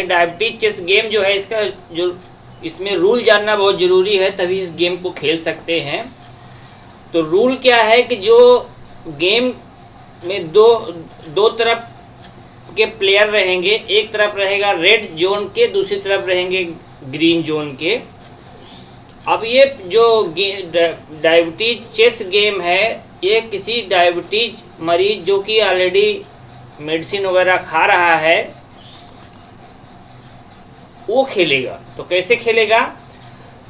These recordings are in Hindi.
डायबिटीज चेस गेम जो है इसका जो इसमें रूल जानना बहुत ज़रूरी है, तभी इस गेम को खेल सकते हैं। तो रूल क्या है कि जो गेम में दो तरफ के प्लेयर रहेंगे, एक तरफ रहेगा रेड जोन के, दूसरी तरफ रहेंगे ग्रीन जोन के। अब ये जो डायबिटीज चेस गेम है, ये किसी डायबिटीज मरीज जो कि ऑलरेडी मेडिसिन वगैरह खा रहा है वो खेलेगा। तो कैसे खेलेगा?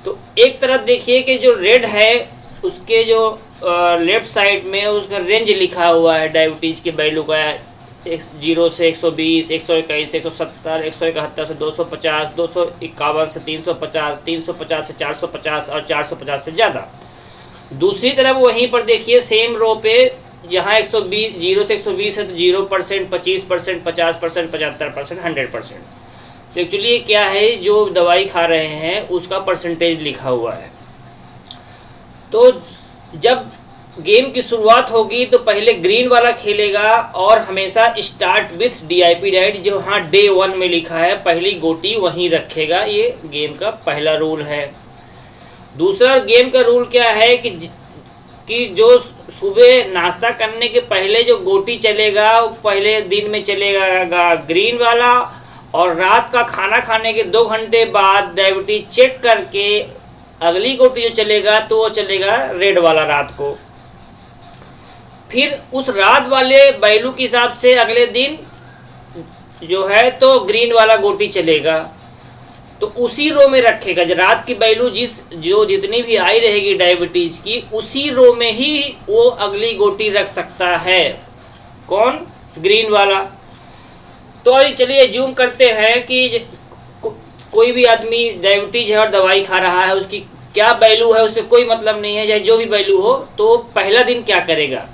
तो एक तरफ देखिए कि जो रेड है उसके जो लेफ्ट साइड में उसका रेंज लिखा हुआ है डायबिटीज के वैल्यू का, 0 से 120, 121, 170, 171 से 250, 251 से 350, 350 से 450 और 450 से ज़्यादा। दूसरी तरफ वहीं पर देखिए सेम रो पे जहाँ 120, 0 से 120 है तो 0%, 25%, 50%, 75%, 100%। तो एक्चुअली क्या है, जो दवाई खा रहे हैं उसका परसेंटेज लिखा हुआ है। तो जब गेम की शुरुआत होगी तो पहले ग्रीन वाला खेलेगा और हमेशा स्टार्ट विथ डीआईपी डाइट, जो हाँ डे 1 में लिखा है, पहली गोटी वहीं रखेगा। ये गेम का पहला रूल है। दूसरा गेम का रूल क्या है कि जो सुबह नाश्ता करने के पहले जो गोटी चलेगा वो पहले दिन में चलेगा ग्रीन वाला, और रात का खाना खाने के 2 घंटे बाद डायबिटीज चेक करके अगली गोटी जो चलेगा तो वो चलेगा रेड वाला रात को। फिर उस रात वाले वैल्यू के हिसाब से अगले दिन जो है तो ग्रीन वाला गोटी चलेगा। तो उसी रो में रखेगा, जो रात की वैल्यू जो जितनी भी आई रहेगी डायबिटीज की, उसी रो में ही वो अगली गोटी रख सकता है। कौन? ग्रीन वाला। तो चलिए जूम करते हैं कि कोई भी आदमी डायबिटीज है और दवाई खा रहा है, उसकी क्या वैल्यू है उससे कोई मतलब नहीं है, चाहे जो भी वैल्यू हो। तो पहला दिन क्या करेगा?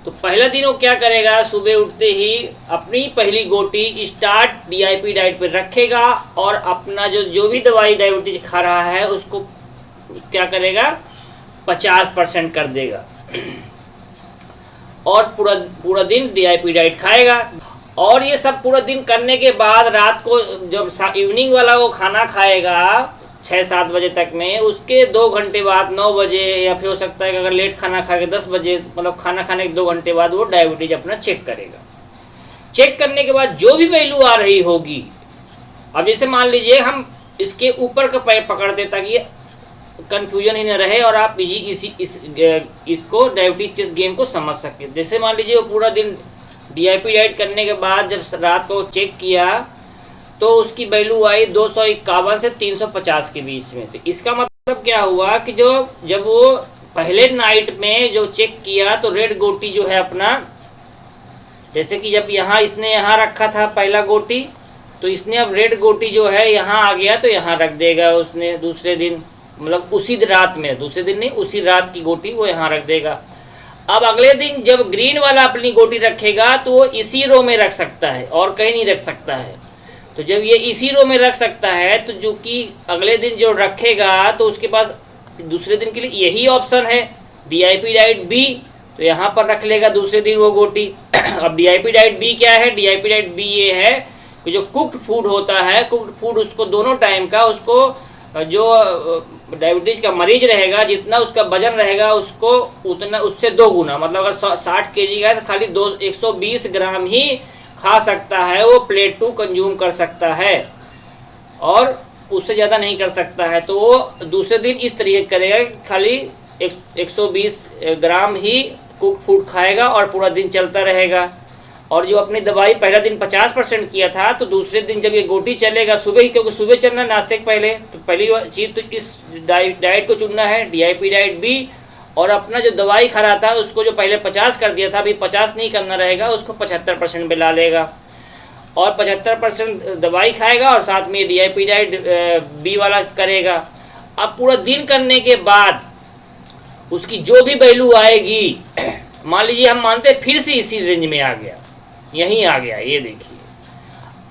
तो पहला दिन वो क्या करेगा, सुबह उठते ही अपनी पहली गोटी स्टार्ट डीआईपी डाइट पे रखेगा और अपना जो भी दवाई डायबिटीज खा रहा है उसको क्या करेगा, 50% कर देगा और पूरा दिन डीआईपी डाइट खाएगा। और ये सब पूरा दिन करने के बाद रात को जब इवनिंग वाला वो खाना खाएगा 6-7 बजे तक में, उसके 2 घंटे बाद 9 बजे, या फिर हो सकता है कि अगर लेट खाना खा के 10 बजे, मतलब खाना खाने के 2 घंटे बाद वो डायबिटीज अपना चेक करेगा। चेक करने के बाद जो भी वैल्यू आ रही होगी, अब जैसे मान लीजिए हम इसके ऊपर का पैर पकड़ते ताकि कन्फ्यूजन ही न रहे और आप इसको डायबिटीज चेस गेम को समझ सके। जैसे मान लीजिए वो पूरा दिन डीआईपी डाइट करने के बाद जब रात को चेक किया तो उसकी वैल्यू आई 251 से 350 के बीच में। तो इसका मतलब क्या हुआ कि जब वो पहले नाइट में जो चेक किया तो रेड गोटी जो है अपना, जैसे कि जब इसने यहाँ रखा था पहला गोटी, तो इसने अब रेड गोटी जो है यहाँ आ गया तो यहाँ रख देगा उसने दूसरे दिन, मतलब उसी रात में, दूसरे दिन नहीं उसी रात की गोटी वो यहाँ रख देगा। अब अगले दिन जब ग्रीन वाला अपनी गोटी रखेगा तो वो इसी रो में रख सकता है और कहीं नहीं रख सकता है। तो जब ये इसी रो में रख सकता है तो जो कि अगले दिन जो रखेगा तो उसके पास दूसरे दिन के लिए यही ऑप्शन है डीआईपी डाइट बी, तो यहाँ पर रख लेगा दूसरे दिन वो गोटी। अब डीआईपी डाइट बी क्या है? डीआईपी डाइट बी ये है कि जो कुक्ड फूड होता है, कुक्ड फूड उसको दोनों टाइम का, उसको जो डायबिटीज का मरीज रहेगा जितना उसका वजन रहेगा उसको उतना उससे 2 गुना, मतलब अगर 60 kg का है तो खाली 120 ग्राम ही खा सकता है, वो प्लेट 2 कंज्यूम कर सकता है और उससे ज़्यादा नहीं कर सकता है। तो वो दूसरे दिन इस तरीके करेगा कि खाली 120 ग्राम ही कुक फूड खाएगा और पूरा दिन चलता रहेगा। और जो अपनी दवाई पहला दिन 50% किया था तो दूसरे दिन जब ये गोटी चलेगा सुबह ही, क्योंकि सुबह चलना नाश्ते के पहले, तो पहली चीज़ तो इस डाइट को चुनना है डीआईपी डाइट बी, और अपना जो दवाई खा रहा था उसको जो पहले 50 कर दिया था अभी 50 नहीं करना रहेगा, उसको 75% पे ला लेगा और 75% दवाई खाएगा और साथ में डीआईपी डाइट बी वाला करेगा। अब पूरा दिन करने के बाद उसकी जो भी वैल्यू आएगी, मान लीजिए हम मानते फिर से इसी रेंज में आ गया, यहीं आ गया, ये देखिए।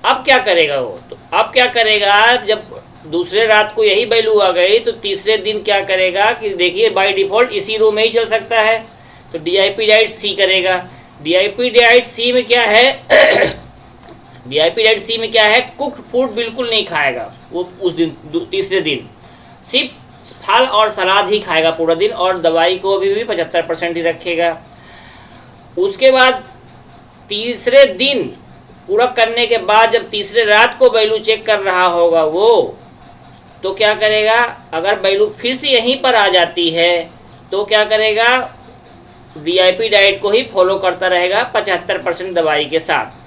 अब क्या करेगा वो? तो अब क्या करेगा, जब दूसरे रात को यही वैल्यू आ गई तो तीसरे दिन क्या करेगा कि देखिए बाय डिफ़ॉल्ट इसी रो में ही चल सकता है, तो डीआईपी डाइट सी करेगा। डीआईपी डाइट सी में क्या है DIP डाइट सी में क्या है, कुक्ड फूड बिल्कुल नहीं खाएगा वो उस दिन, तीसरे दिन सिर्फ फल और सलाद ही खाएगा पूरा दिन, और दवाई को भी 75% ही रखेगा। उसके बाद तीसरे दिन पूरा करने के बाद जब तीसरे रात को बैलू चेक कर रहा होगा वो, तो क्या करेगा, अगर बैलू फिर से यहीं पर आ जाती है तो क्या करेगा, DIP डाइट को ही फॉलो करता रहेगा 75% दवाई के साथ।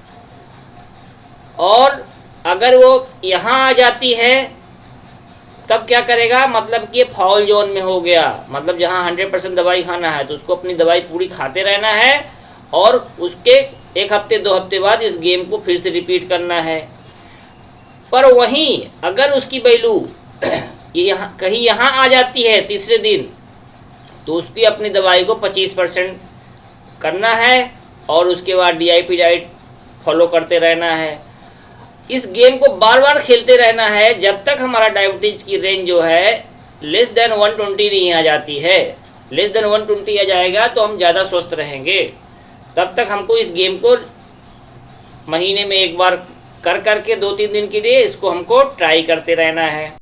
और अगर वो यहाँ आ जाती है तब क्या करेगा, मतलब कि ये फाउल जोन में हो गया, मतलब जहाँ 100% दवाई खाना है तो उसको अपनी दवाई पूरी खाते रहना है, और उसके 1 हफ्ते 2 हफ्ते बाद इस गेम को फिर से रिपीट करना है। पर वहीं अगर उसकी बैलू यहाँ कहीं यहाँ आ जाती है तीसरे दिन, तो उसकी अपनी दवाई को 25% करना है, और उसके बाद DIP डाइट फॉलो करते रहना है। इस गेम को बार बार खेलते रहना है जब तक हमारा डायबिटीज की रेंज जो है लेस देन 120 नहीं आ जाती है। लेस देन 120 आ जाएगा तो हम ज़्यादा स्वस्थ रहेंगे। तब तक हमको इस गेम को महीने में एक बार कर करके 2-3 दिन के लिए इसको हमको ट्राई करते रहना है।